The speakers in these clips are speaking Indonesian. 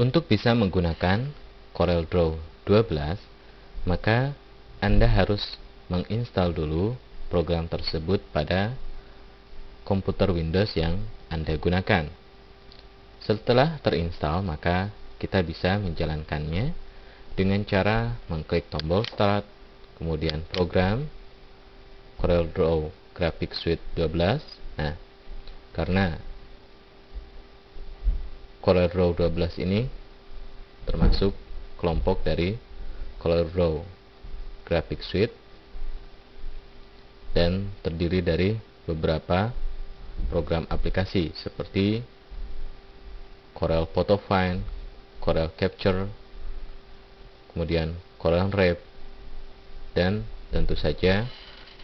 Untuk bisa menggunakan CorelDRAW 12, maka Anda harus menginstal dulu program tersebut pada komputer Windows yang Anda gunakan. Setelah terinstall, maka kita bisa menjalankannya dengan cara mengklik tombol Start, kemudian Program, CorelDRAW Graphics Suite 12. Nah, karena CorelDRAW 12 ini termasuk kelompok dari CorelDRAW Graphics Suite dan terdiri dari beberapa program aplikasi seperti Corel Photo Find, Corel Capture, kemudian Corel Rev, dan tentu saja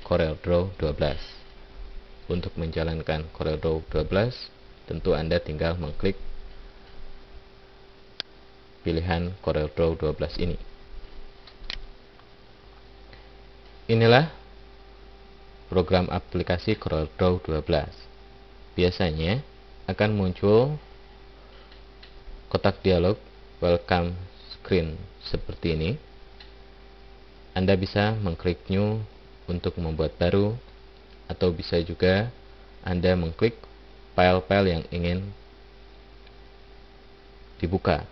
CorelDRAW 12. Untuk menjalankan CorelDRAW 12, tentu Anda tinggal mengklik pilihan CorelDRAW 12 ini. Inilah program aplikasi CorelDRAW 12. Biasanya akan muncul kotak dialog welcome screen seperti ini. Anda bisa mengklik new untuk membuat baru, atau bisa juga Anda mengklik file-file yang ingin dibuka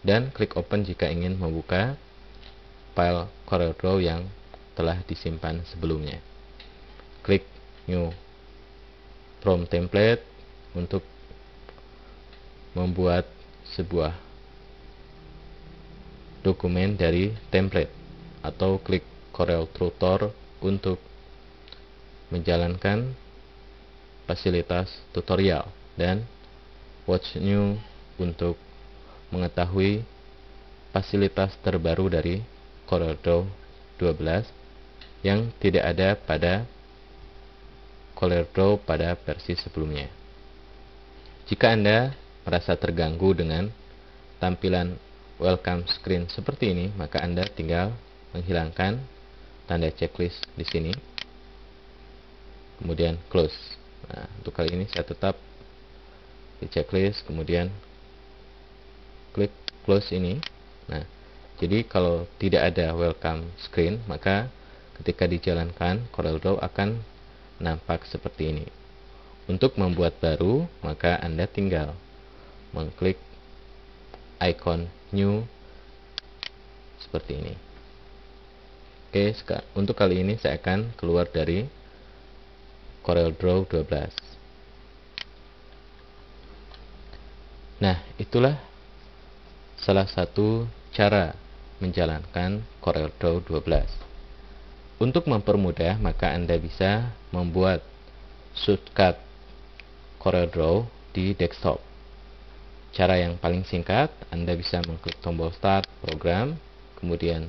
dan klik open jika ingin membuka file CorelDRAW yang telah disimpan sebelumnya. Klik new from template untuk membuat sebuah dokumen dari template, atau klik Corel Tutor untuk menjalankan fasilitas tutorial, dan watch new untuk mengetahui fasilitas terbaru dari CorelDRAW 12 yang tidak ada pada CorelDRAW pada versi sebelumnya. Jika Anda merasa terganggu dengan tampilan welcome screen seperti ini, maka Anda tinggal menghilangkan tanda checklist di sini, kemudian close. Nah, untuk kali ini saya tetap di checklist, kemudian klik close ini. Nah, jadi kalau tidak ada welcome screen, maka ketika dijalankan CorelDRAW akan nampak seperti ini. Untuk membuat baru, maka Anda tinggal mengklik icon new seperti ini. Oke, untuk kali ini saya akan keluar dari CorelDRAW 12. Nah, itulah salah satu cara menjalankan CorelDRAW 12. Untuk mempermudah, maka Anda bisa membuat shortcut CorelDRAW di desktop. Cara yang paling singkat, Anda bisa mengklik tombol Start, Program, kemudian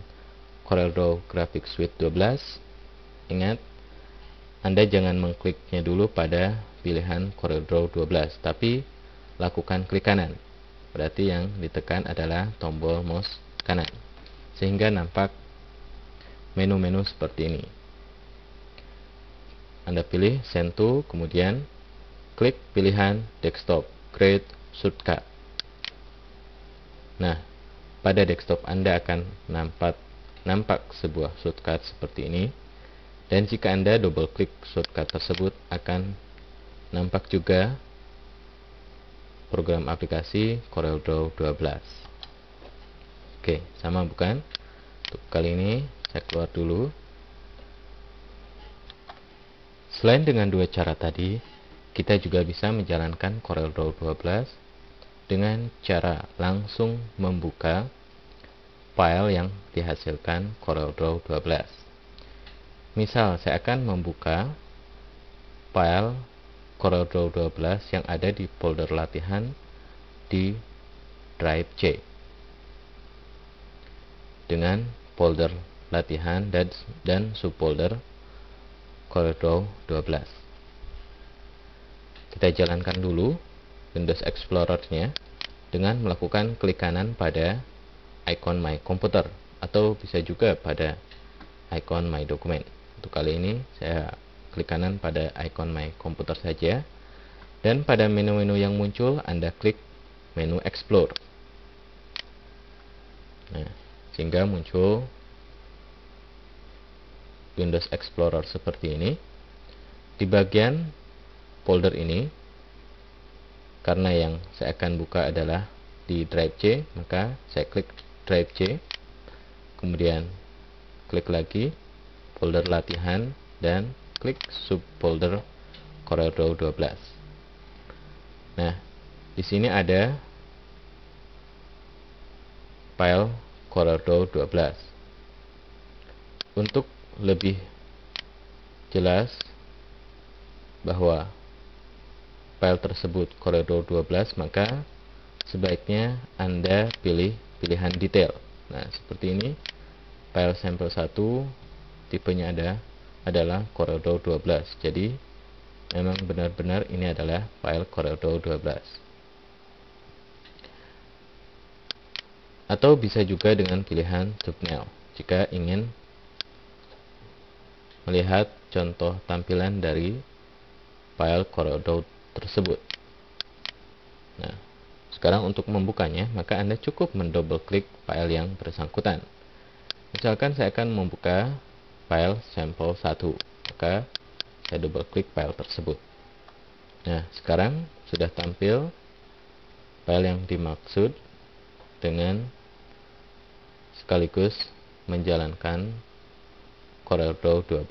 CorelDRAW Graphics Suite 12. Ingat, Anda jangan mengkliknya dulu pada pilihan CorelDRAW 12, tapi lakukan klik kanan. Berarti yang ditekan adalah tombol mouse kanan, sehingga nampak menu-menu seperti ini. Anda pilih Send to, kemudian klik pilihan Desktop, Create Shortcut. Nah, pada desktop Anda akan nampak sebuah shortcut seperti ini. Dan jika Anda double klik shortcut tersebut, akan nampak juga program aplikasi CorelDRAW 12. Oke, sama bukan? Untuk kali ini saya keluar dulu. Selain dengan dua cara tadi, kita juga bisa menjalankan CorelDRAW 12 dengan cara langsung membuka file yang dihasilkan CorelDRAW 12. Misal, saya akan membuka file CorelDRAW 12 yang ada di folder latihan di drive C dengan folder latihan dan subfolder CorelDRAW 12. Kita jalankan dulu Windows Explorer-nya dengan melakukan klik kanan pada icon My Computer, atau bisa juga pada icon My Document. Untuk kali ini saya klik kanan pada icon My Computer saja, dan pada menu-menu yang muncul Anda klik menu Explore. Nah, sehingga muncul Windows Explorer seperti ini. Di bagian folder ini, karena yang saya akan buka adalah di drive C, maka saya klik drive C, kemudian klik lagi folder latihan dan klik subfolder CorelDRAW 12. Nah, di sini ada file CorelDRAW 12. Untuk lebih jelas bahwa file tersebut CorelDRAW 12, maka sebaiknya Anda pilih pilihan detail. Nah, seperti ini. File sampel 1 tipenya adalah CorelDRAW 12. Jadi memang benar-benar ini adalah file CorelDRAW 12. Atau bisa juga dengan pilihan thumbnail jika ingin melihat contoh tampilan dari file CorelDRAW tersebut. Nah, sekarang untuk membukanya, maka Anda cukup mendouble klik file yang bersangkutan. Misalkan saya akan membuka file sampel 1, maka saya double klik file tersebut. Nah, sekarang sudah tampil file yang dimaksud dengan sekaligus menjalankan CorelDRAW 12.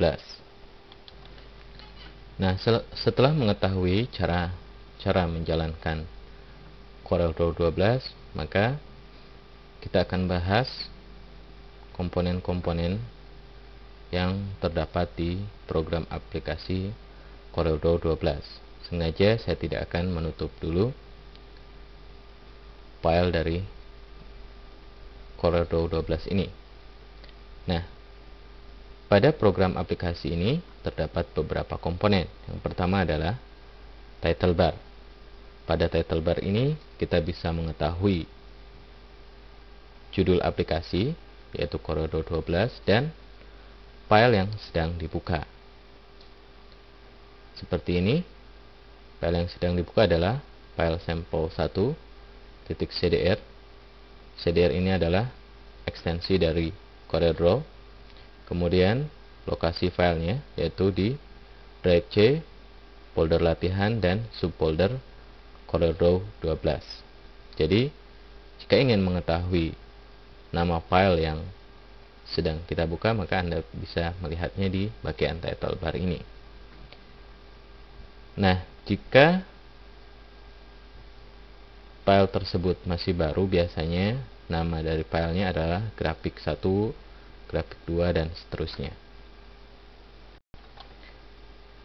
Nah, setelah mengetahui cara menjalankan CorelDRAW 12, maka kita akan bahas komponen-komponen yang terdapat di program aplikasi CorelDRAW 12. Sengaja saya tidak akan menutup dulu file dari CorelDRAW 12 ini. Nah, pada program aplikasi ini terdapat beberapa komponen. Yang pertama adalah title bar. Pada title bar ini kita bisa mengetahui judul aplikasi, yaitu CorelDRAW 12, dan file yang sedang dibuka. Seperti ini. File yang sedang dibuka adalah file sampel 1.cdr. CDR ini adalah ekstensi dari CorelDRAW. Kemudian lokasi filenya yaitu di drive C, folder latihan, dan subfolder CorelDRAW 12. Jadi, jika ingin mengetahui nama file yang sedang kita buka, maka Anda bisa melihatnya di bagian title bar ini. Nah, jika file tersebut masih baru, biasanya nama dari filenya adalah grafik 1, grafik 2, dan seterusnya.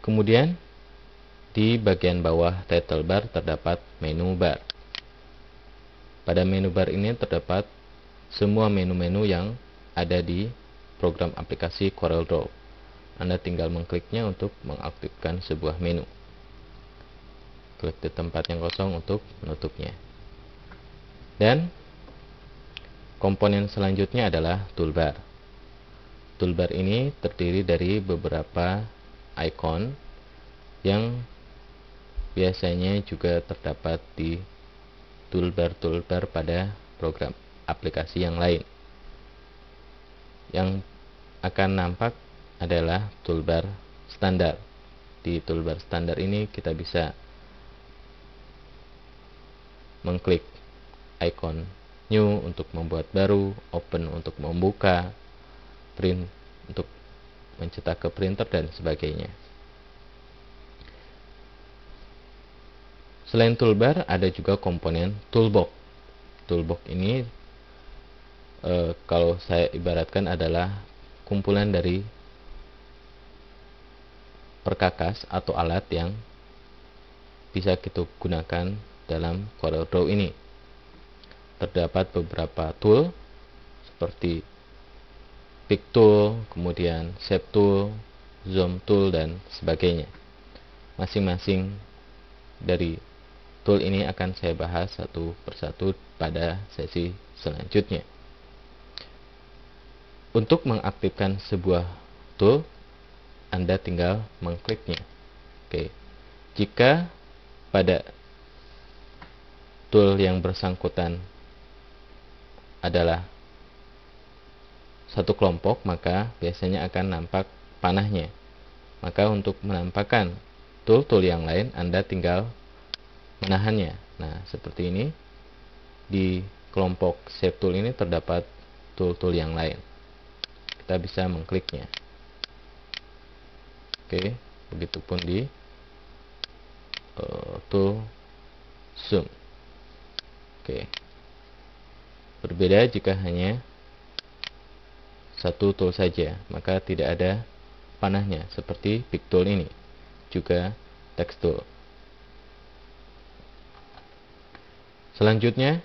Kemudian di bagian bawah title bar terdapat menu bar. Pada menu bar ini terdapat semua menu-menu yang ada di program aplikasi CorelDRAW. Anda tinggal mengkliknya untuk mengaktifkan sebuah menu. Klik di tempat yang kosong untuk menutupnya. Dan komponen selanjutnya adalah toolbar. Toolbar ini terdiri dari beberapa icon yang biasanya juga terdapat di toolbar-toolbar pada program aplikasi yang lain. Yang akan nampak adalah toolbar standar. Di toolbar standar ini kita bisa mengklik icon new untuk membuat baru, open untuk membuka, print untuk mencetak ke printer, dan sebagainya. Selain toolbar, ada juga komponen toolbox. Toolbox ini kalau saya ibaratkan adalah kumpulan dari perkakas atau alat yang bisa kita gunakan dalam CorelDRAW ini. Terdapat beberapa tool seperti Pick Tool, kemudian Shape Tool, Zoom Tool, dan sebagainya. Masing-masing dari tool ini akan saya bahas satu persatu pada sesi selanjutnya. Untuk mengaktifkan sebuah tool, Anda tinggal mengkliknya. Oke. Jika pada tool yang bersangkutan adalah satu kelompok, maka biasanya akan nampak panahnya. Maka untuk menampakkan tool-tool yang lain, Anda tinggal menahannya. Nah, seperti ini. Di kelompok Shape Tool ini terdapat tool-tool yang lain. Kita bisa mengkliknya. Oke, begitupun di tool Zoom. Oke. Berbeda jika hanya satu tool saja, maka tidak ada panahnya seperti Pick Tool ini, juga Text Tool. Selanjutnya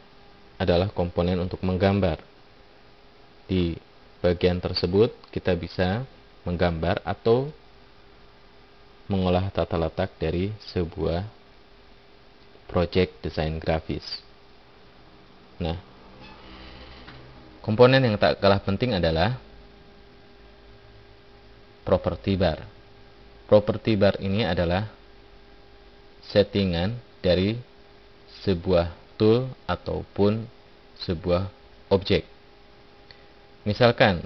adalah komponen untuk menggambar. Di bagian tersebut kita bisa menggambar atau mengolah tata letak dari sebuah project desain grafis. Nah, komponen yang tak kalah penting adalah property bar. Property bar ini adalah settingan dari sebuah tool ataupun sebuah objek. Misalkan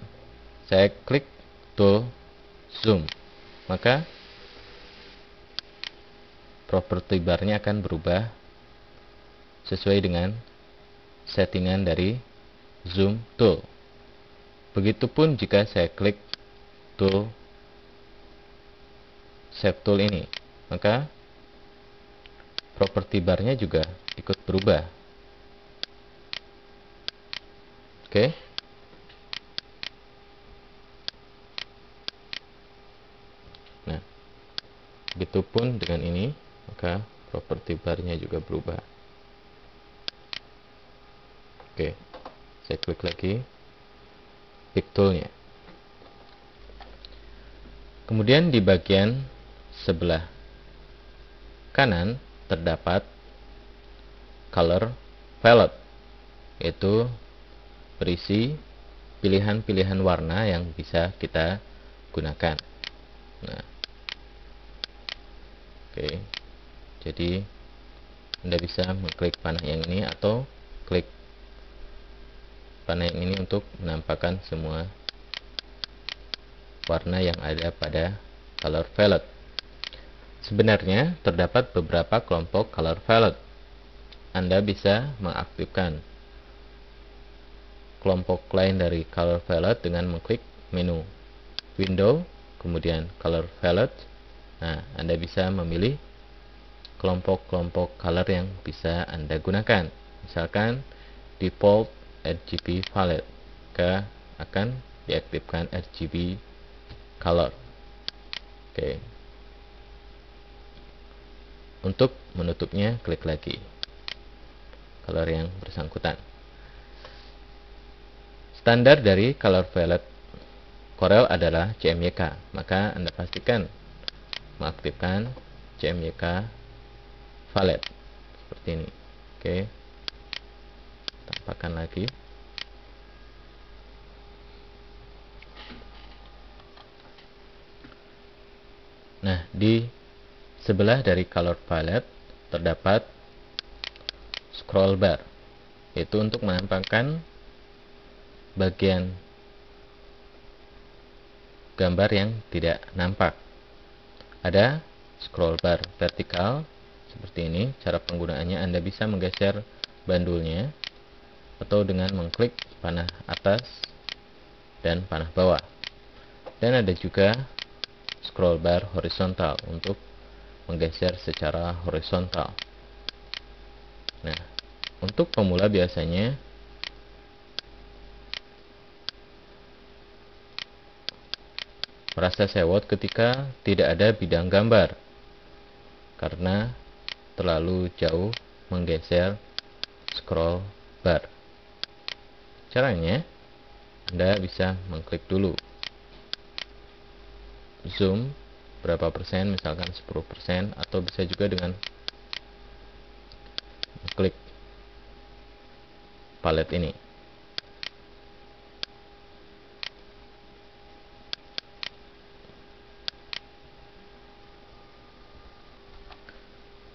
saya klik tool zoom, maka property barnya akan berubah sesuai dengan settingan dari zoom tool. Begitupun jika saya klik tool shape tool ini, maka property barnya juga ikut berubah. Oke. Nah, begitupun dengan ini, maka property barnya juga berubah. Oke, saya klik lagi Pick toolnya. Kemudian di bagian sebelah kanan terdapat color palette, yaitu berisi pilihan-pilihan warna yang bisa kita gunakan. Nah, oke, jadi Anda bisa mengklik panah yang ini atau klik panah yang ini untuk menampakkan semua warna yang ada pada color palette. Sebenarnya terdapat beberapa kelompok color palette. Anda bisa mengaktifkan kelompok lain dari color palette dengan mengklik menu Window, kemudian color palette. Nah, Anda bisa memilih kelompok-kelompok color yang bisa Anda gunakan. Misalkan default RGB palette, maka akan diaktifkan RGB color. Oke. Untuk menutupnya, klik lagi color yang bersangkutan. Standar dari color palette Corel adalah CMYK, maka Anda pastikan mengaktifkan CMYK palette seperti ini. Oke, tampakkan lagi. Nah, di sebelah dari color palette terdapat scroll bar, yaitu untuk menampakkan bagian gambar yang tidak nampak. Ada scroll bar vertikal seperti ini. Cara penggunaannya, Anda bisa menggeser bandulnya atau dengan mengklik panah atas dan panah bawah. Dan ada juga scroll bar horizontal untuk menggeser secara horizontal. Nah, untuk pemula biasanya merasa sewot ketika tidak ada bidang gambar karena terlalu jauh menggeser scroll bar. Caranya, Anda bisa mengklik dulu zoom berapa persen, misalkan 10%, atau bisa juga dengan klik palet ini.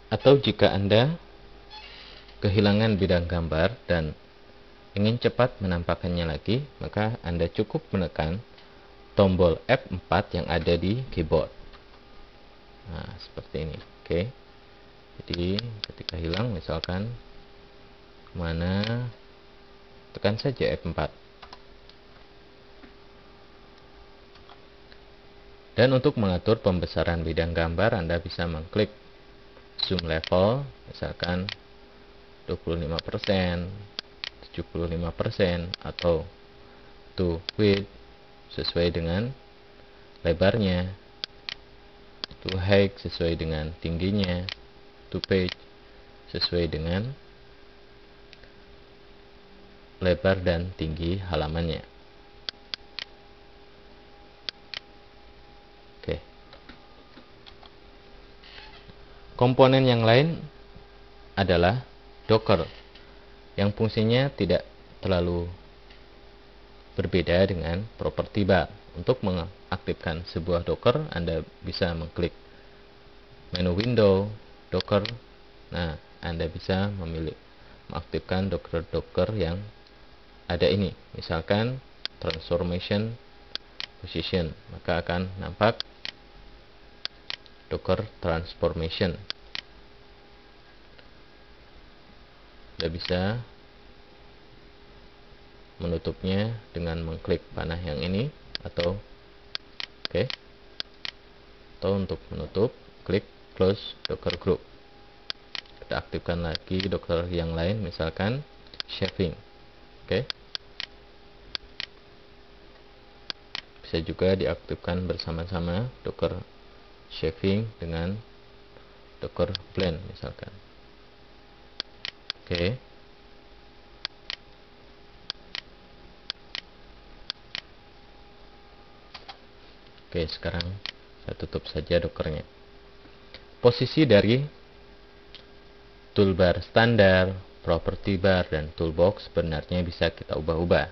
Atau jika Anda kehilangan bidang gambar dan ingin cepat menampakkannya lagi, maka Anda cukup menekan tombol F4 yang ada di keyboard. Nah, seperti ini. Oke. Jadi, ketika hilang, misalkan mana, tekan saja F4. Dan untuk mengatur pembesaran bidang gambar, Anda bisa mengklik zoom level, misalkan 25%, 75%, atau to width sesuai dengan lebarnya, to height sesuai dengan tingginya, to page sesuai dengan lebar dan tinggi halamannya. Oke. Komponen yang lain adalah Docker, yang fungsinya tidak terlalu berbeda dengan properti bar. Untuk mengaktifkan sebuah Docker, Anda bisa mengklik menu window, Docker. Nah, Anda bisa memilih mengaktifkan Docker yang ada ini. Misalkan transformation position, maka akan nampak Docker transformation. Anda bisa menutupnya dengan mengklik panah yang ini, atau atau untuk menutup, klik close Docker group. Kita aktifkan lagi Docker yang lain, misalkan shaving. Bisa juga diaktifkan bersama-sama Docker shaving dengan Docker blend misalkan. Oke, sekarang saya tutup saja Dockernya. Posisi dari toolbar standar, property bar, dan toolbox sebenarnya bisa kita ubah-ubah.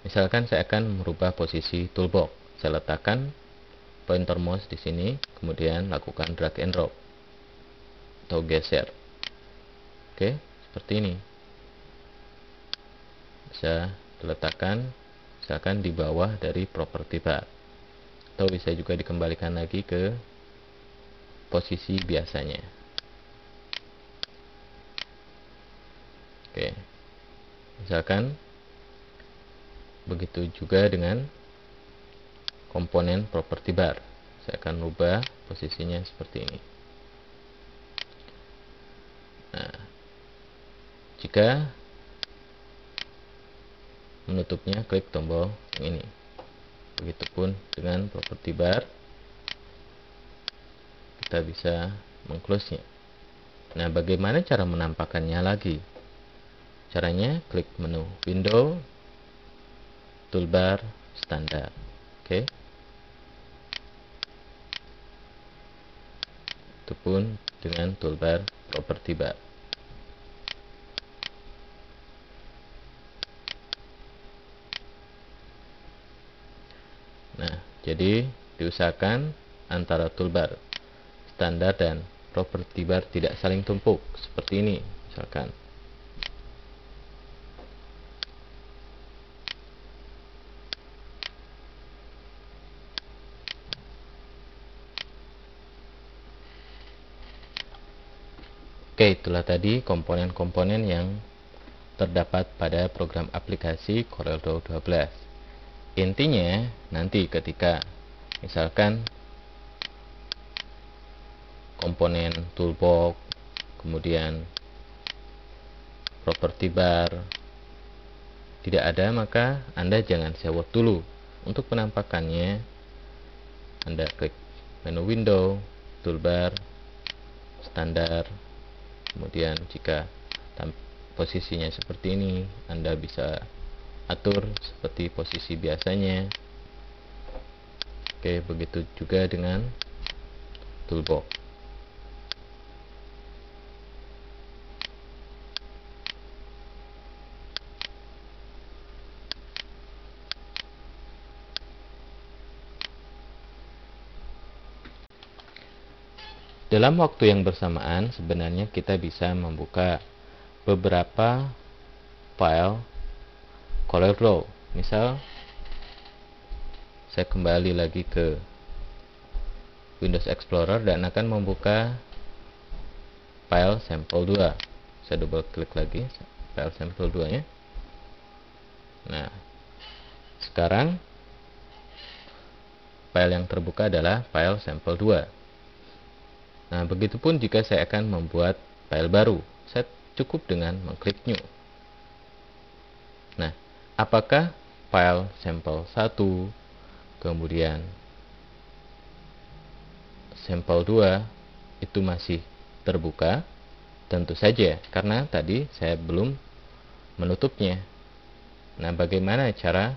Misalkan saya akan merubah posisi toolbox. Saya letakkan pointer mouse di sini, kemudian lakukan drag and drop atau geser. Seperti ini. Bisa diletakkan misalkan di bawah dari property bar, atau bisa juga dikembalikan lagi ke posisi biasanya. Misalkan begitu juga dengan komponen property bar. Saya akan ubah posisinya seperti ini. Nah, jika menutupnya, klik tombol yang ini. Begitupun dengan property bar, kita bisa mengclose-nya. Nah, bagaimana cara menampakkannya lagi? Caranya, klik menu window, toolbar, standar. Itu pun dengan toolbar property bar. Nah, jadi diusahakan antara toolbar standar dan property bar tidak saling tumpuk seperti ini misalkan. Itulah tadi komponen-komponen yang terdapat pada program aplikasi CorelDRAW 12. Intinya, nanti ketika misalkan komponen toolbox, kemudian property bar tidak ada, maka Anda jangan sewot dulu. Untuk penampakannya, Anda klik menu window, toolbar, standar. Kemudian jika posisinya seperti ini, Anda bisa atur seperti posisi biasanya. Begitu juga dengan toolbox. Dalam waktu yang bersamaan, sebenarnya kita bisa membuka beberapa file CorelDRAW. Misal saya kembali lagi ke Windows Explorer dan akan membuka file sampel 2. Saya double klik lagi file sampel 2 nya. Nah, sekarang file yang terbuka adalah file sampel 2. Nah, begitupun jika saya akan membuat file baru, saya cukup dengan mengklik new. Nah, apakah file sampel 1 kemudian sampel 2 itu masih terbuka? Tentu saja, karena tadi saya belum menutupnya. Nah, bagaimana cara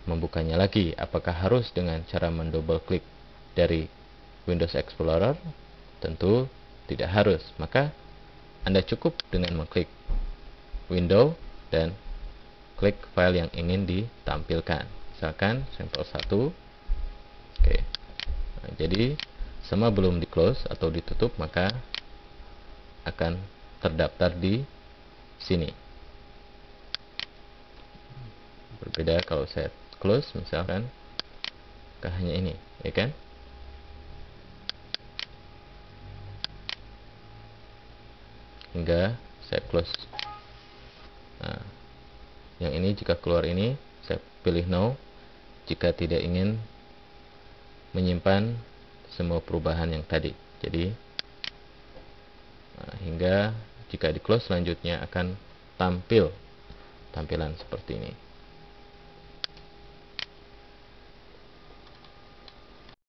membukanya lagi? Apakah harus dengan cara mendouble klik dari Windows Explorer? Tentu tidak harus. Maka Anda cukup dengan mengklik Window dan klik file yang ingin ditampilkan. Misalkan sampel 1. Oke. Nah, jadi semua belum di close atau ditutup, maka akan terdaftar di sini. Berbeda kalau saya close, misalkan hanya ini, ya kan? Hingga saya close. Nah, yang ini jika keluar ini, saya pilih no jika tidak ingin menyimpan semua perubahan yang tadi. Jadi hingga jika di close selanjutnya akan tampil tampilan seperti ini.